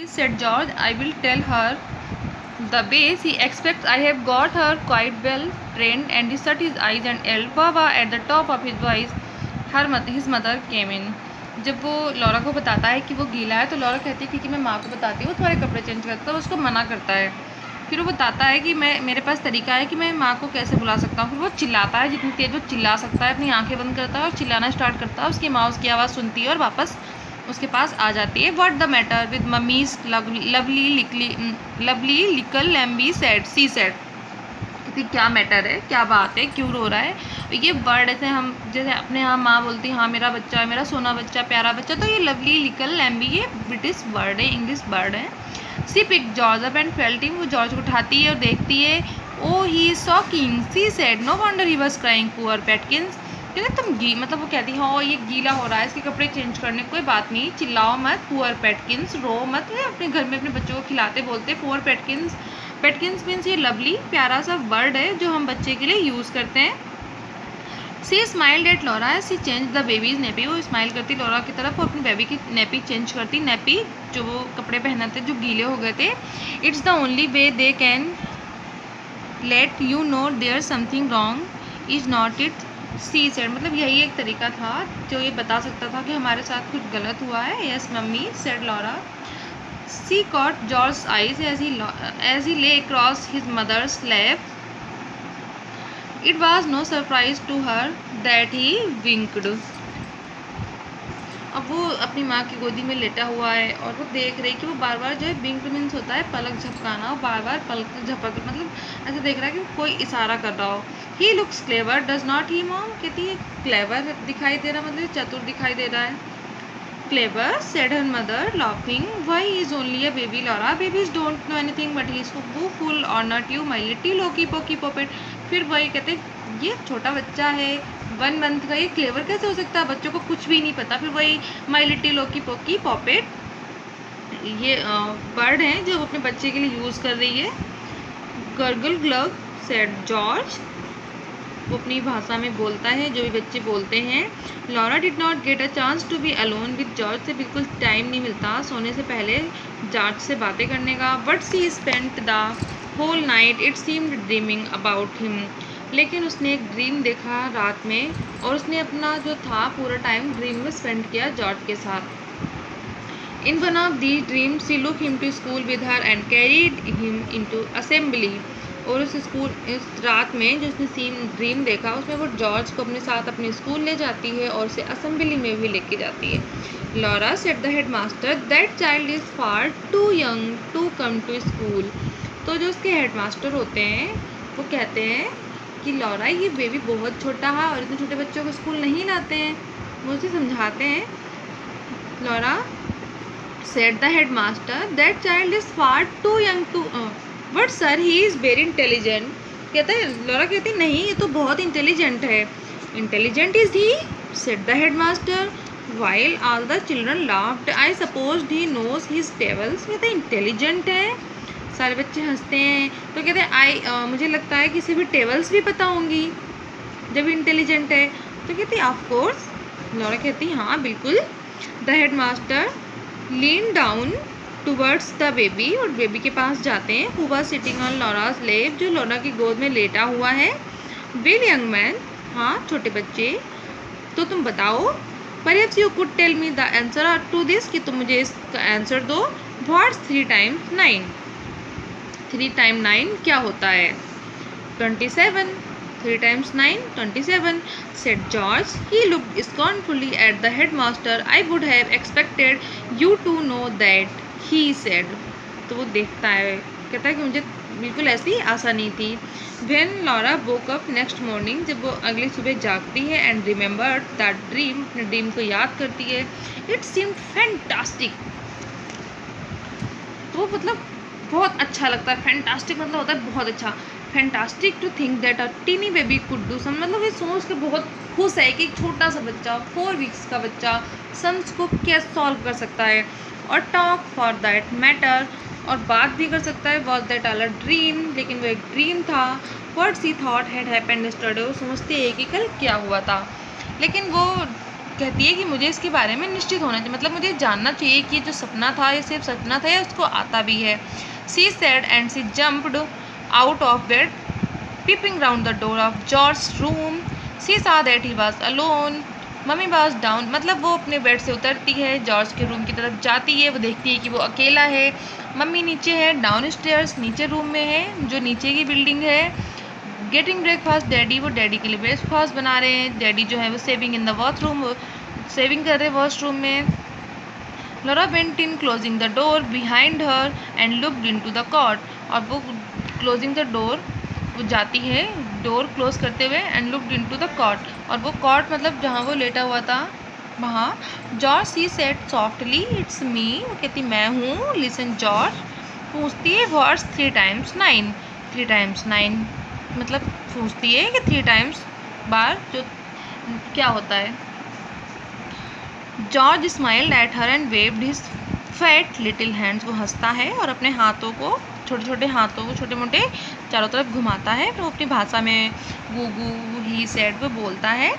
said George. I will tell her the base he expects. I have got her quite well trained, and he shut his eyes and yelled Baba at the top of his voice. His mother came in. जब वो Laura को बताता है कि वो गीला है तो लॉरा कहती है ठीक है मैं माँ को बताती हूँ तुम्हारे कपड़े चेंज करता हूँ, उसको मना करता है। फिर वो बताता है कि मेरे पास तरीका है कि मैं माँ को कैसे बुला सकता हूँ। फिर वो चिल्लाता है जितनी तेज़ वो चिल्ला सकता है, अपनी आंखें बंद करता है और चिल्लाना स्टार्ट करता है। उसकी माँ उसकी आवाज़ सुनती है और वापस उसके पास आ जाती है। What the matter with mummies lovely lickle लैम्बी said she said, कि क्या मैटर है, क्या बात है, क्यों रो रहा है। ये वर्ड ऐसे हम जैसे अपने यहाँ माँ बोलती है हाँ मेरा बच्चा है, मेरा सोना बच्चा, प्यारा बच्चा, तो ये लवली लिकल लैम्बी ये ब्रिटिश वर्ड है, इंग्लिश वर्ड है। She picked George up and felt him, वो जॉर्ज को उठाती है और देखती है। Oh he is shocking she said, no wonder he was crying poor Petkins. कहते तुम मतलब वो कहती है हाँ ये गीला हो रहा है, इसके कपड़े चेंज करने, कोई बात नहीं, चिल्लाओ मत, पुअर पेटकिंस, रो मत। अपने घर में अपने बच्चों को खिलाते बोलते पुअर पेटकिंस। पेटकिंस मीन्स ये लवली प्यारा सा वर्ड है जो हम बच्चे के लिए यूज़ करते हैं। She smiled at Laura, she change the baby's nappy, वो स्माइल करती लॉरा की तरफ और अपनी बेबी की नेपी चेंज करती। नेपी जो वो कपड़े पहने थे जो गीले हो गए थे। It's the only way they can let you know there something wrong is not it she said, मतलब यही एक तरीका था जो ये बता सकता था कि हमारे साथ कुछ गलत हुआ है। Yes mummy said Laura. She caught George's eyes as he lay across his mother's lap. It was no surprise to her that he winked. अब वो अपनी माँ की गोदी में लेटा हुआ है और वो देख रही कि वो बार बार जो है विंक्ड मीन्स होता है पलक झपकाना, और बार बार पलक झपक मतलब ऐसे देख रहा है कि कोई इशारा कर रहा हो। He looks clever does not he mom, कहती है क्लेवर दिखाई दे रहा, मतलब चतुर दिखाई दे रहा है। Clever, said her mother, laughing. Why, he is only a baby, Laura. Babies don't know anything, but he is so fool or not you, my little okey pokey puppet. फिर वही कहते ये छोटा बच्चा है 1 मंथ का, ये क्लेवर कैसे हो सकता है, बच्चों को कुछ भी नहीं पता। फिर वही माई लिटिल ओकी पोकी पॉपेट, ये वर्ड हैं जो अपने बच्चे के लिए यूज़ कर रही है। गर्गल ग्लव सेड जॉर्ज, वो अपनी भाषा में बोलता है जो भी बच्चे बोलते हैं। Laura did not get a chance to be alone with George, से बिल्कुल टाइम नहीं मिलता सोने से पहले जॉर्ज से बातें करने का। But she spent the whole night it seemed dreaming about him, लेकिन उसने एक ड्रीम देखा रात में और उसने अपना जो था पूरा टाइम ड्रीम में स्पेंड किया जॉर्ज के साथ। In one of these dream she look him to school with her and carried him into assembly, और उस रात में जो उसने सीन ड्रीम देखा उसमें वो जॉर्ज को अपने साथ अपने स्कूल ले जाती है और उसे असेंबली में भी लेके जाती है। Laura said the head master that child is far too young to come to school, तो जो उसके हेड मास्टर होते हैं वो कहते हैं कि लॉरा ये बेबी बहुत छोटा है और इतने छोटे बच्चों को स्कूल नहीं लाते हैं। वो उसे समझाते हैं। Laura said the head master that child is far too young to but sir he is very intelligent, कहता है लॉरा कहती है नहीं ये तो बहुत इंटेलिजेंट है। Intelligent is he said the head master while all the children laughed, I suppose he knows his tables, कहते हैं इंटेलिजेंट है, सारे बच्चे हंसते हैं। तो कहते हैं मुझे लगता है किसी भी टेबल्स भी पता होंगी जब इंटेलिजेंट है। तो कहती है ऑफ कोर्स, लॉरा कहती है हाँ बिल्कुल। The head master lean down towards the baby, और बेबी के पास जाते हैं। Who was sitting on Laura's लेप, जो लॉरा की गोद में लेटा हुआ है। वेल यंग मैन, हाँ छोटे बच्चे, तो तुम बताओ। Perhaps you could tell me the answer to this, कि तुम मुझे इसका आंसर दो। व्हाट्स 3 times 9, 3 times 9 क्या होता है? 27, 3 times 9 27, said George. He looked scornfully at the headmaster. I would have expected you to know that, he said. तो वो देखता है, कहता है कि मुझे बिल्कुल ऐसी आशा नहीं थी। When Laura woke up next morning, जब वो अगली सुबह जागती है and remembered that dream, अपने ड्रीम को याद करती है, it seemed fantastic. तो मतलब बहुत अच्छा लगता है। फैंटास्टिक मतलब होता है बहुत अच्छा। Fantastic to think that a tiny baby could do some, मतलब ये सोच के बहुत खुश है कि एक छोटा सा बच्चा 4 weeks का बच्चा सम्स को कैसे सॉल्व कर सकता है। और टॉक फॉर दैट मैटर, और बात भी कर सकता है। Was that all a dream, लेकिन वो एक ड्रीम था। What she thought had happened yesterday, वो सोचते है कि कल क्या हुआ था। लेकिन वो कहती है कि मुझे इसके बारे में निश्चित होना चाहिए, मतलब मुझे जानना चाहिए कि जो सपना था ये सिर्फ सपना था या उसको आता भी है। She said and she jumped out of bed, peeping round the door of George's room. She saw that he was alone. Mummy was down, मतलब वो अपने बेड से उतरती है, जॉर्ज के रूम की तरफ जाती है, वो देखती है कि वो अकेला है। मम्मी नीचे है, डाउन स्टेयर्स, नीचे रूम में है जो नीचे की बिल्डिंग है। गेटिंग ब्रेकफास्ट डैडी, वो डैडी के लिए ब्रेकफास्ट बना रहे हैं। डैडी जो है वो saving in the bathroom, saving कर रहे हैं वॉशरूम में। Laura went in, closing the door behind her and looked into the cot. और वो closing the door, वो जाती है डोर क्लोज करते हुए, and looked into the cot, और वो कॉट मतलब जहाँ वो लेटा हुआ था वहाँ। George she said softly it's me, वो कहती मैं हूँ। लिसन जॉर्ज, पूछती है व्हाट्स 3 times 9, 3 times 9 मतलब पूछती है कि 3 times बार जो क्या होता है। George smiled at her and waived his fat little hands, वो हंसता है और अपने हाथों को, छोटे छोटे हाथों को छोटे मोटे चारों तरफ घुमाता है। फिर वो अपनी भाषा में गूगू ही सेड वो बोलता है।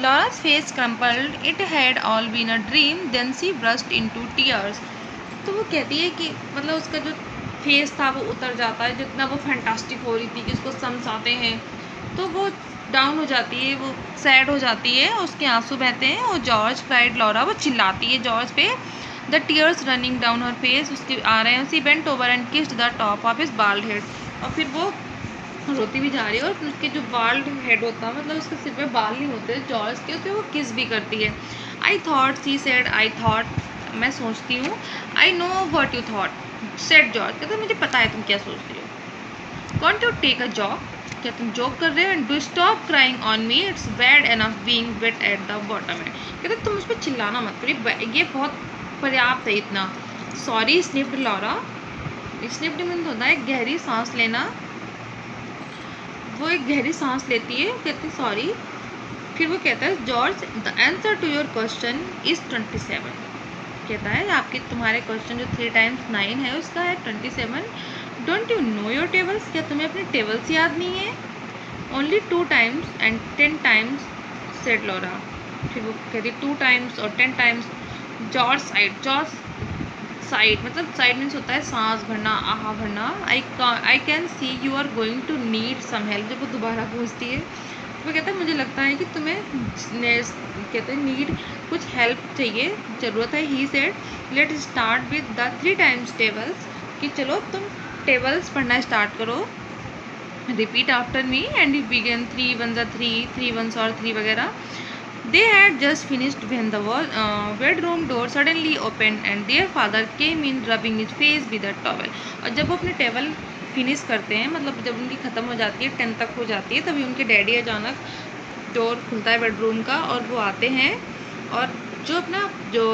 Laura's face crumpled, it had all been a dream, then she burst into tears. तो वो कहती है कि मतलब उसका जो फेस था वो उतर जाता है, जितना वो फैंटास्टिक हो रही थी कि उसको समझाते हैं तो वो डाउन हो जाती है, वो सैड हो जाती है, उसके आंसू बहते हैं। और जॉर्ज क्राइड लॉरा, वो चिल्लाती है जॉर्ज पे। The tears running down her face, उसके आ रहे हैं। She bent over and kissed the top of his bald head, और फिर वो रोती भी जा रही है और उसके जो बाल्ड हेड होता है, मतलब उसके सिर पे बाल नहीं होते जॉर्ज के, तो वो किस भी करती है। I thought, she said I thought, मैं सोचती हूँ। I know what you thought said George, कहते मुझे पता है तुम क्या सोच रही हो। Want to take a job, क्या तुम जॉब कर रहे हो। Do stop crying on me, it's bad enough being wet at the bottom end, कहते तुम उस पर चिल्लाना मत करो, ये बहुत पर्याप्त है इतना। सॉरी स्निप्ड लॉरा, स्निप्ड मीन्स होता है गहरी सांस लेना, वो एक गहरी सांस लेती है, कहती सॉरी। फिर वो कहता है George the answer to your question is 27, कहता है आपके तुम्हारे क्वेश्चन जो 3 times 9 है उसका है 27। Don't you know your tables, क्या तुम्हें अपने टेबल्स याद नहीं है। Only 2 times and 10 times said Laura, फिर वो कहती 2 times और 10 times। जॉर्ज साइड मतलब साइड मीन्स होता है सांस भरना, आहा भरना। I can see you are going to need some help, जब वो दोबारा पूछती है वो कहता है मुझे लगता है कि तुम्हें कहते हैं नीड कुछ हेल्प चाहिए, ज़रूरत है। He said let start with the 3 times tables, कि चलो तुम टेबल्स पढ़ना स्टार्ट करो। Repeat after me and you began 3 1s are 3, 3 1s और 3 वगैरह। They had just finished when the bedroom door suddenly opened and their father came in rubbing his face with a towel। और जब वो अपने table finish करते हैं, मतलब जब उनकी ख़त्म हो जाती है 10 तक हो जाती है, तभी उनके डैडी अचानक डोर खुलता है बेडरूम का और वो आते हैं और जो अपना जो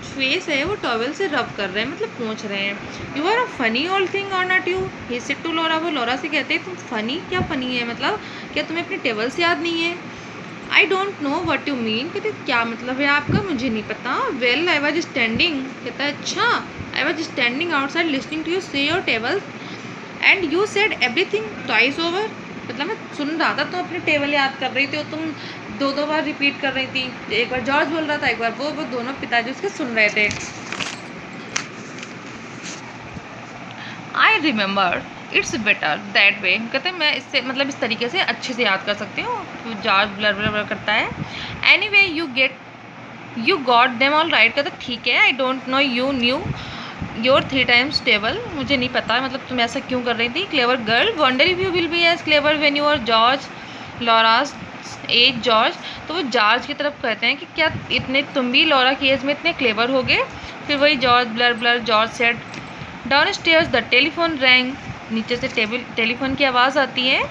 फेस है वो टॉवल से रब कर रहे हैं, मतलब पोंछ रहे हैं। You are a funny old thing are not you, he said to Laura, वो लॉरा से कहते हैं तुम फनी, क्या फ़नी है, मतलब क्या तुम्हें अपने टेबल्स याद नहीं है। I don't know what you mean, कहते क्या मतलब है आपका, मुझे नहीं पता। वेल आई वॉज स्टैंडिंग, कहता है अच्छा, I was standing outside listening to you say your tables and you said everything twice over, मतलब मैं सुन रहा था तुम अपने टेबल याद कर रही थी और तुम 2 बार रिपीट कर रही थी, एक बार जॉर्ज बोल रहा था, एक बार वो दोनों पिताजी उसके सुन रहे थे। I remember it's better that way, कहते हैं मैं इससे मतलब इस तरीके से अच्छे से याद कर सकती हूँ। तो जॉर्ज ब्लर ब्लर ब्लर करता है। Any way you got them all right, कहते ठीक है। I don't know you new your 3 times table, मुझे नहीं पता मतलब तुम ऐसा क्यों कर रही थी। Clever girl, wonder if you will be as clever when you are George Laura's age George, तो वो जॉर्ज की तरफ कहते हैं कि क्या इतने तुम भी लॉरा की एज में इतने क्लेवर हो गए। फिर वही George blur blur George said down stairs the telephone wrong, नीचे से टेलीफोन की आवाज़ आती है।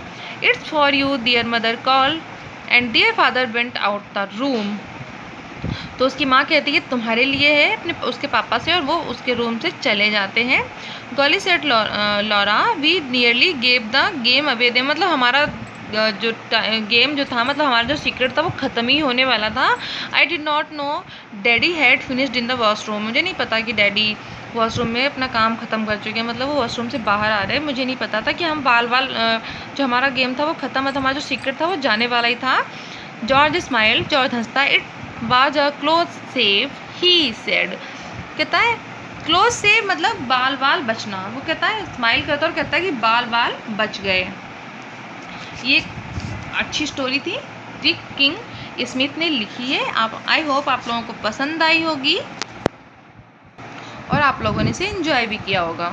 It's for you there mother call and their father went out the room, तो उसकी माँ कहती है तुम्हारे लिए है अपने उसके पापा से, और वो उसके रूम से चले जाते हैं। Golly said Laura we nearly gave the game away there, मतलब हमारा जो गेम जो था, मतलब हमारा जो सीक्रेट था वो ख़त्म ही होने वाला था। I did not know daddy had finished in the washroom, मुझे नहीं पता कि डैडी वॉशरूम में अपना काम ख़त्म कर चुके हैं, मतलब वो वॉशरूम से बाहर आ रहे हैं। मुझे नहीं पता था कि हम बाल जो हमारा गेम था वो ख़त्म है, तो हमारा जो सीक्रेट था वो जाने वाला ही था। जॉर्ज स्माइल, जॉर्ज हंसता, it was a close safe, he said. कहता है क्लोज सेफ मतलब बाल बाल बचना। वो कहता है स्माइल करता है और कहता है कि बाल बाल बच गए। ये अच्छी स्टोरी थी जो किंग स्मिथ ने लिखी है। आप आई होप आप लोगों को पसंद आई होगी और आप लोगों ने इसे एंजॉय भी किया होगा।